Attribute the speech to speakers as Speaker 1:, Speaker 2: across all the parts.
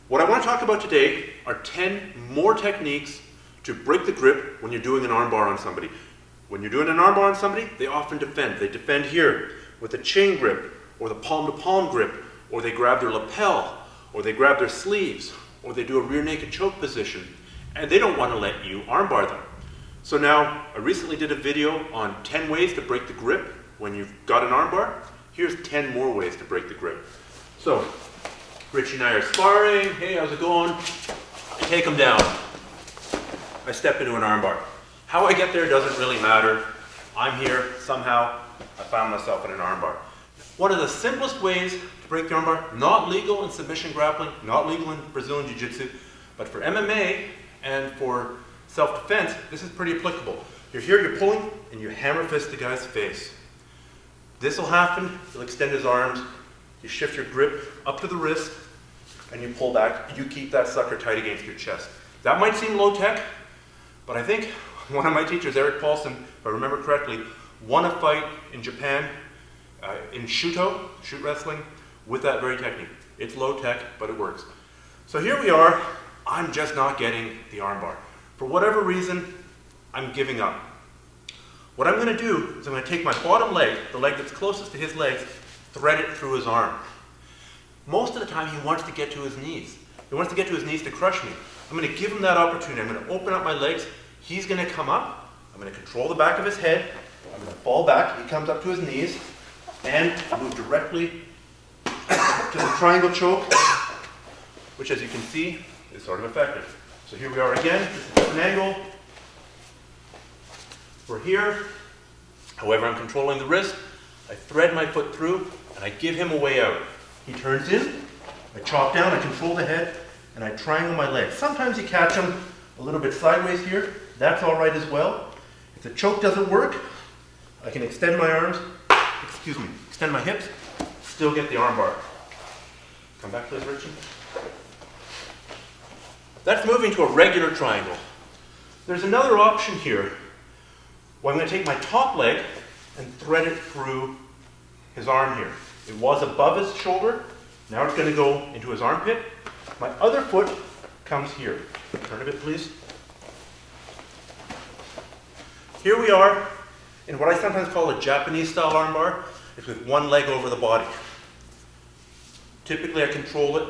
Speaker 1: What I want to talk about today are 10 more techniques to break the grip when you're doing an armbar on somebody. When you're doing an armbar on somebody, they often defend. They defend here with a chain grip, or the palm-to-palm grip, or they grab their lapel, or they grab their sleeves, or they do a rear naked choke position, and they don't want to let you armbar them. So now, I recently did a video on 10 ways to break the grip when you've got an armbar. Here's 10 more ways to break the grip. So, Richie and I are sparring. Hey, how's it going? I take him down. I step into an armbar. How I get there doesn't really matter. I'm here, somehow, I found myself in an armbar. One of the simplest ways to break the armbar, not legal in submission grappling, not legal in Brazilian Jiu-Jitsu, but for MMA and for self-defense, this is pretty applicable. You're here, you're pulling, and you hammer fist the guy's face. This will happen, you'll extend his arms, you shift your grip up to the wrist, and you pull back. You keep that sucker tight against your chest. That might seem low tech, but I think one of my teachers, Eric Paulson, if I remember correctly, won a fight in Japan in Shuto, shoot wrestling, with that very technique. It's low tech, but it works. So here we are, I'm just not getting the armbar. For whatever reason, I'm giving up. What I'm going to do is I'm going to take my bottom leg, the leg that's closest to his legs, thread it through his arm. Most of the time he wants to get to his knees. He wants to get to his knees to crush me. I'm going to give him that opportunity. I'm going to open up my legs. He's going to come up. I'm going to control the back of his head. I'm going to fall back. He comes up to his knees. And move directly to the triangle choke, which, as you can see, is sort of effective. So here we are again. This is a different angle. We're here. However, I'm controlling the wrist. I thread my foot through, and I give him a way out. He turns in, I chop down, I control the head, and I triangle my legs. Sometimes you catch him a little bit sideways here. That's all right as well. If the choke doesn't work, I can extend my arms, extend my hips, still get the armbar. Come back please, Richie. That's moving to a regular triangle. There's another option here, where I'm going to take my top leg and thread it through his arm here. It was above his shoulder, now it's going to go into his armpit. My other foot comes here. Turn a bit, please. Here we are in what I sometimes call a Japanese style armbar. It's with one leg over the body. Typically I control it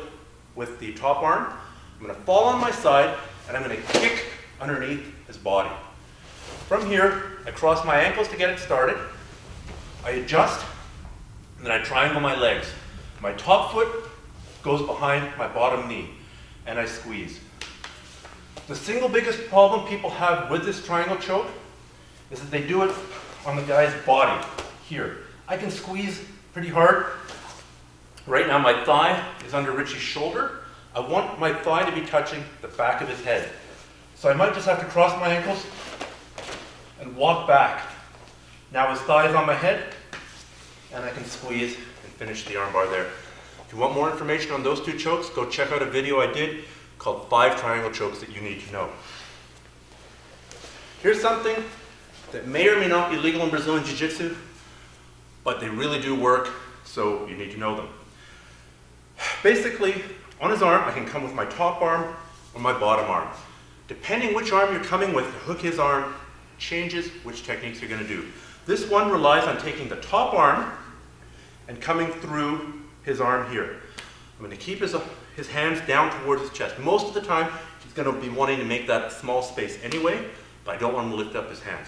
Speaker 1: with the top arm. I'm going to fall on my side and I'm going to kick underneath his body. From here, I cross my ankles to get it started. I adjust, and then I triangle my legs. My top foot goes behind my bottom knee, and I squeeze. The single biggest problem people have with this triangle choke is that they do it on the guy's body, here. I can squeeze pretty hard. Right now my thigh is under Richie's shoulder. I want my thigh to be touching the back of his head. So I might just have to cross my ankles and walk back. Now his thigh is on my head, and I can squeeze and finish the armbar there. If you want more information on those two chokes, go check out a video I did called 5 Triangle Chokes That You Need to Know. Here's something that may or may not be legal in Brazilian Jiu-Jitsu, but they really do work, so you need to know them. Basically, on his arm, I can come with my top arm or my bottom arm. Depending which arm you're coming with to hook his arm, changes which techniques you're going to do. This one relies on taking the top arm and coming through his arm here. I'm going to keep his hands down towards his chest. Most of the time, he's going to be wanting to make that small space anyway, but I don't want him to lift up his hands.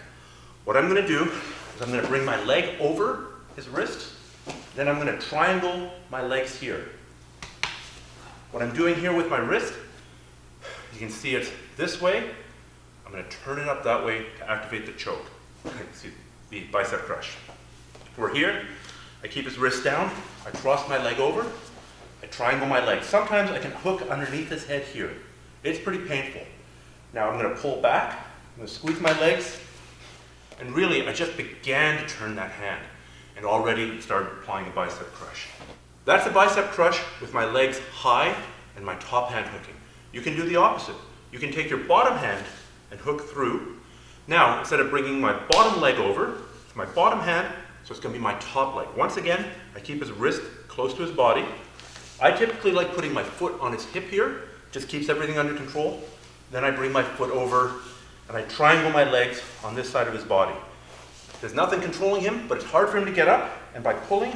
Speaker 1: What I'm going to do is I'm going to bring my leg over his wrist, then I'm going to triangle my legs here. What I'm doing here with my wrist, you can see it this way. I'm going to turn it up that way to activate the choke, the bicep crush. We're here, I keep his wrist down, I cross my leg over, I triangle my leg. Sometimes I can hook underneath his head here. It's pretty painful. Now I'm going to pull back, I'm going to squeeze my legs, and really I just began to turn that hand and already started applying a bicep crush. That's a bicep crush with my legs high and my top hand hooking. You can do the opposite. You can take your bottom hand and hook through. Now, instead of bringing my bottom leg over, it's my bottom hand, so it's going to be my top leg. Once again, I keep his wrist close to his body. I typically like putting my foot on his hip here, just keeps everything under control. Then I bring my foot over and I triangle my legs on this side of his body. There's nothing controlling him, but it's hard for him to get up, and by pulling,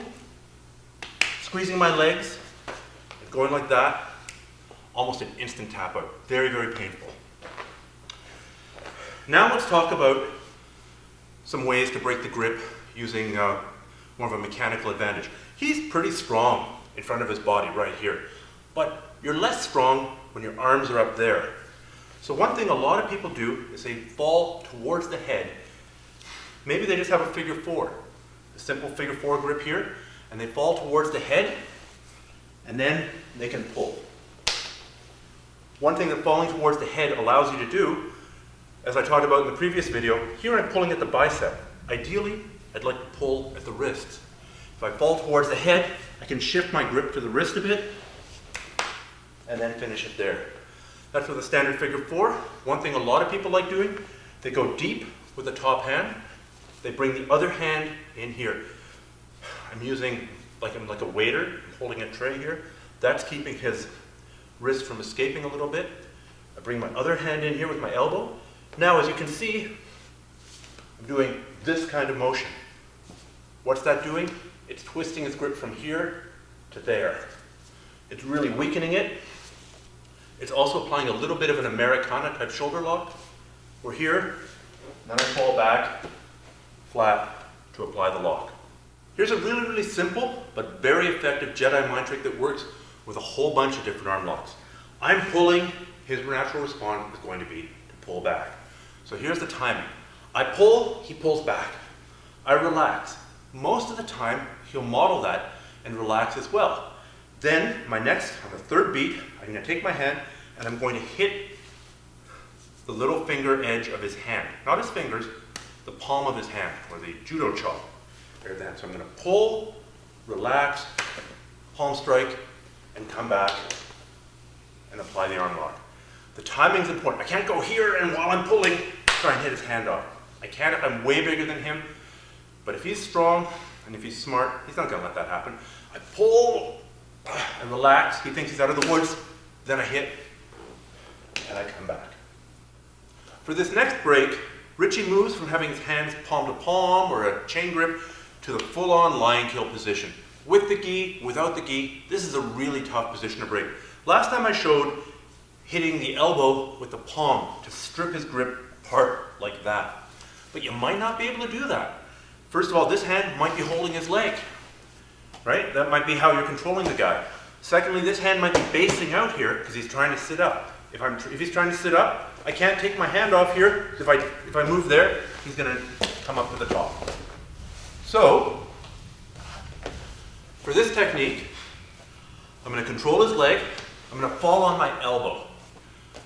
Speaker 1: squeezing my legs, and going like that, almost an instant tap out. Very, very painful. Now let's talk about some ways to break the grip using more of a mechanical advantage. He's pretty strong in front of his body right here, but you're less strong when your arms are up there. So one thing a lot of people do is they fall towards the head. Maybe they just have a figure four, a simple figure four grip here, and they fall towards the head, and then they can pull. One thing that falling towards the head allows you to do, as I talked about in the previous video, here I'm pulling at the bicep. Ideally, I'd like to pull at the wrists. If I fall towards the head, I can shift my grip to the wrist a bit, and then finish it there. That's with a standard figure four. One thing a lot of people like doing, they go deep with the top hand. They bring the other hand in here. I'm using I'm like a waiter, I'm holding a tray here. That's keeping his wrist from escaping a little bit. I bring my other hand in here with my elbow. Now, as you can see, I'm doing this kind of motion. What's that doing? It's twisting his grip from here to there. It's really weakening it. It's also applying a little bit of an Americana type shoulder lock. We're here, then I fall back flat to apply the lock. Here's a really, really simple but very effective Jedi mind trick that works with a whole bunch of different arm locks. I'm pulling, his natural response is going to be to pull back. So here's the timing. I pull, he pulls back. I relax. Most of the time, he'll model that and relax as well. Then, on the third beat, I'm going to take my hand and I'm going to hit the little finger edge of his hand. Not his fingers, the palm of his hand, or the judo chop. So I'm going to pull, relax, palm strike, and come back and apply the arm lock. The timing's important. I can't go here and while I'm pulling, try and hit his hand off. I can if I'm way bigger than him, but if he's strong and if he's smart, he's not going to let that happen. I pull and relax. He thinks he's out of the woods. Then I hit and I come back. For this next break, Richie moves from having his hands palm to palm or a chain grip to the full-on lion kill position. With the gi, without the gi, this is a really tough position to break. Last time I showed hitting the elbow with the palm to strip his grip apart like that. But you might not be able to do that. First of all, this hand might be holding his leg, right? That might be how you're controlling the guy. Secondly, this hand might be basing out here because he's trying to sit up. If he's trying to sit up, I can't take my hand off here. If I move there, he's going to come up to the top. So, for this technique, I'm going to control his leg. I'm going to fall on my elbow.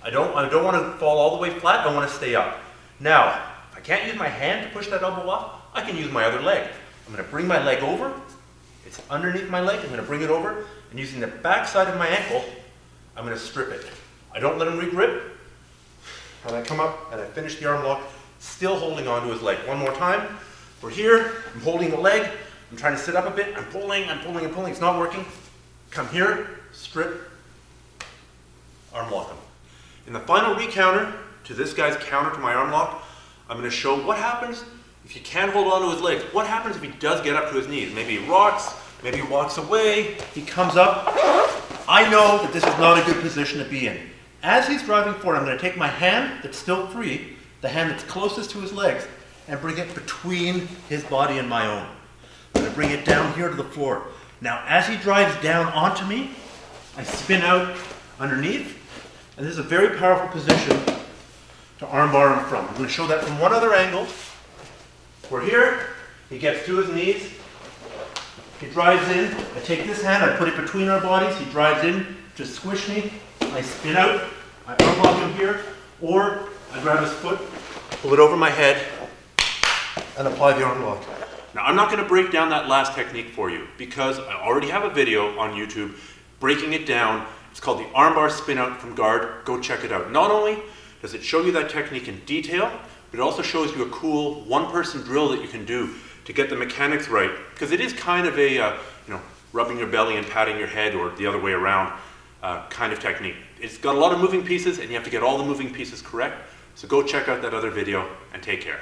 Speaker 1: I don't want to fall all the way flat. I want to stay up. Now, if I can't use my hand to push that elbow off, I can use my other leg. I'm going to bring my leg over. It's underneath my leg. I'm going to bring it over, and using the back side of my ankle, I'm going to strip it. I don't let him regrip, and I come up and I finish the arm lock, still holding onto his leg. One more time. We're here. I'm holding the leg. I'm trying to sit up a bit. I'm pulling. It's not working. Come here, strip, arm lock him. In the final recounter to this guy's counter to my arm lock, I'm going to show what happens if you can't hold on to his legs. What happens if he does get up to his knees? Maybe he rocks, maybe he walks away, he comes up. I know that this is not a good position to be in. As he's driving forward, I'm going to take my hand that's still free, the hand that's closest to his legs, and bring it between his body and my own. I'm going to bring it down here to the floor. Now, as he drives down onto me, I spin out underneath, and this is a very powerful position to armbar him from. I'm going to show that from one other angle. We're here, he gets to his knees, he drives in, I take this hand, I put it between our bodies, he drives in, just squish me, I spin out, I arm lock him here, or I grab his foot, pull it over my head, and apply the arm lock. Now, I'm not going to break down that last technique for you because I already have a video on YouTube breaking it down. It's called the armbar spin out from guard. Go check it out. Not only does it show you that technique in detail, but it also shows you a cool one-person drill that you can do to get the mechanics right. Because it is kind of a rubbing your belly and patting your head or the other way around kind of technique. It's got a lot of moving pieces and you have to get all the moving pieces correct. So go check out that other video and take care.